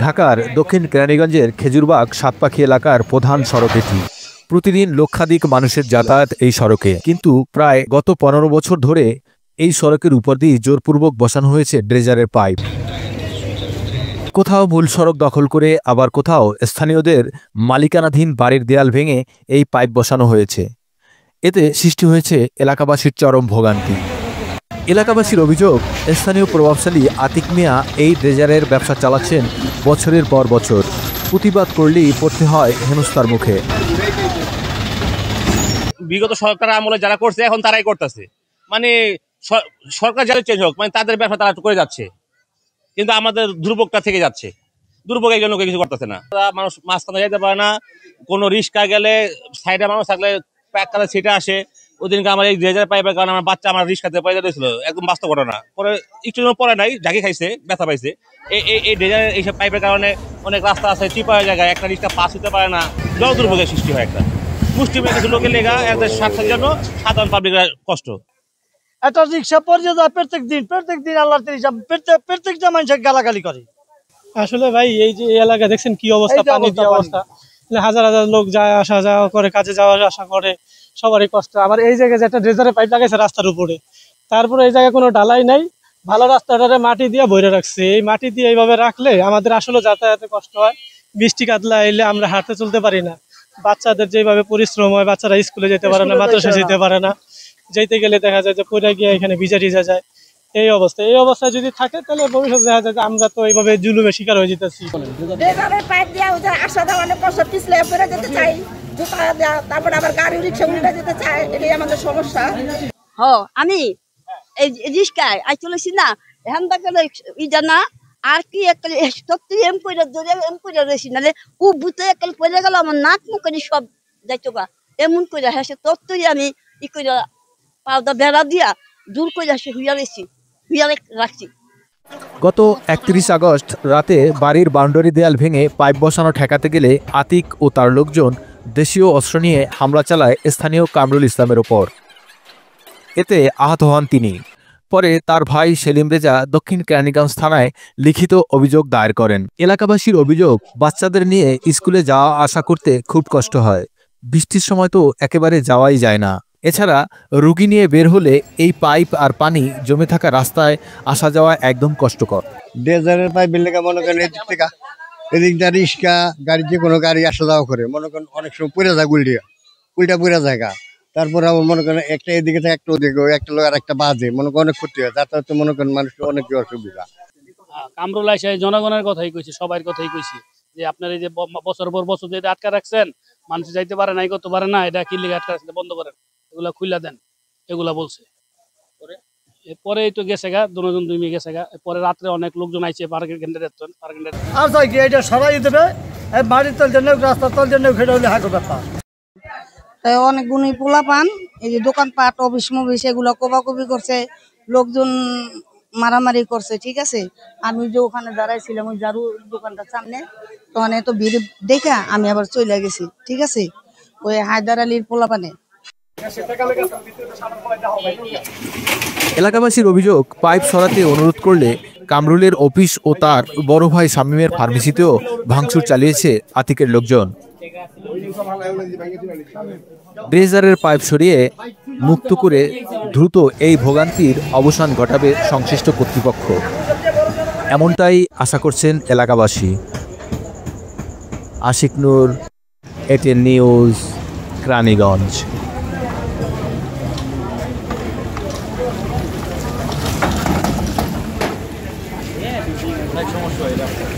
ঢাকার দক্ষিণ কেরানীগঞ্জের খেজুরবাগ সাতপাখি এলাকার প্রধান সড়ক এটি। প্রতিদিন লক্ষাধিক মানুষের যাতায়াত এই সড়কে, কিন্তু প্রায় গত ১৫ বছর ধরে এই সড়কের উপর দিয়ে জোরপূর্বক বসানো হয়েছে ড্রেজারের পাইপ। কোথাও মূল সড়ক দখল করে, আবার কোথাও স্থানীয়দের মালিকানাধীন বাড়ির দেয়াল ভেঙে এই পাইপ বসানো হয়েছে। এতে সৃষ্টি হয়েছে এলাকাবাসীর চরম ভোগান্তি। এলাকাবাসীর অভিযোগ, স্থানীয় প্রভাবশালী আতিক মিয়া এই ড্রেজারের ব্যবসা চালাচ্ছেন বছরের পর বছর। প্রতিবাদ করলেই পড়তে হয় হেনস্থার মুখে। বিগত সরকার আমলে যারা করছে এখন তারাই করতেছে, মানে সরকার যারা চেঞ্জ হোক, মানে তাদের ব্যবসা তারা করে যাচ্ছে, কিন্তু আমাদের দুর্ভোগটা থেকে যাচ্ছে। দুর্ভোগ এই জন্য কিছু করতেছে না। মানুষ মাঝখানে যেতে পারে না, কোনো রিক্সা গেলে সাইডে মানুষ থাকলে প্যাক কালে সিটে আসে। ওদিনকে আমার এই ড্রেজার পাইপের কারণে আমার বাচ্চা আমার রিক্সাতে পয়সা দিয়েছিল, একদম বাস্তব ঘটনা। পরে একটু পরে নাই, ঝাঁকি খাইছে, ব্যথা পাইছে। এই ড্রেজারের এইসব পাইপের কারণে অনেক রাস্তা আছে চিপা হয়ে জায়গায়, একটা রিক্সা পাস হতে পারে না, জল দুর্ভোগের সৃষ্টি হয়। একটা মুষ্টিমেয় কিছু লোকের লেগা এদের স্বার্থের জন্য সাধারণ পাবলিকের কষ্ট। একটা রিক্সা পড়ে যায় প্রত্যেক দিন আল্লাহর প্রত্যেকটা মানুষের গালাগালি করে। আসলে ভাই এই যে এই এলাকা দেখছেন কি অবস্থা, পানির যে অবস্থা, হাজার হাজার লোক যায় আসা যাওয়া করে, কাজে যাওয়া আসা করে, সবারই কষ্ট। আবার এই জায়গায় যে একটা ড্রেজারের পাইপ লাগাইছে রাস্তার উপরে, তারপরে এই জায়গায় কোনো ঢালাই নাই, ভালো রাস্তাটারে মাটি দিয়ে ভরে রাখছে। এই মাটি দিয়ে এইভাবে রাখলে আমাদের আসলে যাতায়াতে কষ্ট হয়। বৃষ্টি কাতলা এলে আমরা হাঁটতে চলতে পারি না। বাচ্চাদের যেভাবে পরিশ্রম হয়, বাচ্চারা স্কুলে যেতে পারে না, মাদ্রাসায় যেতে পারে না, যেতে গেলে দেখা যায় যে পড়ে গিয়ে এখানে ভিজা টিজা যায়। এই অবস্থায় যদি থাকে তাহলে ভবিষ্যতে দেখা যায় যে আমরা তো এইভাবে জুলুমের শিকার হয়ে যেতেছি। আমি এই রিস্কায় আই চলেছি না, এখন ইটা না আর কি এম করে রয়েছি, নাহলে ও বুতে একাল পড়ে গেল, আমার নাক মুখ সব যাইতো গা, এমন করে হেসে তত্ত্বই আমি ই করে পাউডার বেড়া দিয়া দূর করে আসে হুইয়া রাখছি। গত ৩১ আগস্ট রাতে বাড়ির বাউন্ডারি দেয়াল ভেঙে পাইপ বসানো ঠেকাতে গেলে আতিক ও তার লোকজন দেশীয় অস্ত্র নিয়ে হামলা চালায় স্থানীয় কামরুল ইসলামের ওপর। এতে আহত হন তিনি। পরে তার ভাই সেলিম রেজা দক্ষিণ কেরানীগঞ্জ থানায় লিখিত অভিযোগ দায়ের করেন। এলাকাবাসীর অভিযোগ, বাচ্চাদের নিয়ে স্কুলে যাওয়া আসা করতে খুব কষ্ট হয়। বৃষ্টির সময় তো একেবারে যাওয়াই যায় না। এছাড়া রুগী নিয়ে বের হলে এই পাইপ আর পানি জমে থাকা রাস্তায় আসা যাওয়া একদম কষ্টকর। ড্রেজারের পাইপের লেগে মনে করেন এদিকটা রিক্সা গাড়ি, যে কোনো গাড়ি আসা যাওয়া করে, মনে করেন অনেক সময় পড়ে যায়, উল্টা পড়ে জায়গা। তারপরে আমার মনে করেন একটা এদিকে থেকে একটা ওদিকে, একটা লোক আর একটা বাজে, মনে করেন অনেক ক্ষতি হয়। যাতায়াতে মনে করেন মানুষের অনেক অসুবিধা। কামরুল আইসা জনগণের কথাই কইছি, সবার কথাই কইছি যে আপনার এই যে বছর পর বছর যেটা আটকা রাখছেন, মানুষ যাইতে পারে না, করতে পারে না, এটা কি লিগে আটকা রাখছেন, বন্ধ করেন, এগুলা খুইলা দেন, এগুলা বলছে। পরে তো গেছে গা, দুজন দুই মেয়ে গেছে গা। পরে রাত্রে অনেক লোকজন আইছে, পার্কের কেন্দ্রে আর কি এটা সরাই দেবে, বাড়ির তল জন্য রাস্তার তল জন্য খেলে হলে হাঁকো ব্যাপার। অনেক গুণী পোলা পান, এই যে দোকানপাট অফিস মফিস এগুলো কোবাকুবি করছে, লোকজন মারামারি করছে। ঠিক আছে, আমি যে ওখানে দাঁড়াইছিলাম ওই জারু দোকানটার সামনে, তখন এত ভিড় দেখা আমি আবার চলে গেছি। ঠিক আছে, ওই হায়দার আলীর পোলা পানে। এলাকাবাসীর অভিযোগ, পাইপ সরাতে অনুরোধ করলে কামরুলের অফিস ও তার বড় ভাই শামীমের ফার্মেসিতেও ভাঙচুর চালিয়েছে আতিকের লোকজন। ড্রেজারের পাইপ সরিয়ে মুক্ত করে দ্রুত এই ভোগান্তির অবসান ঘটাবে সংশ্লিষ্ট কর্তৃপক্ষ, এমনটাই আশা করছেন এলাকাবাসী। আশিক নূর, এটিএন নিউজ, কেরানীগঞ্জ। সমস্যা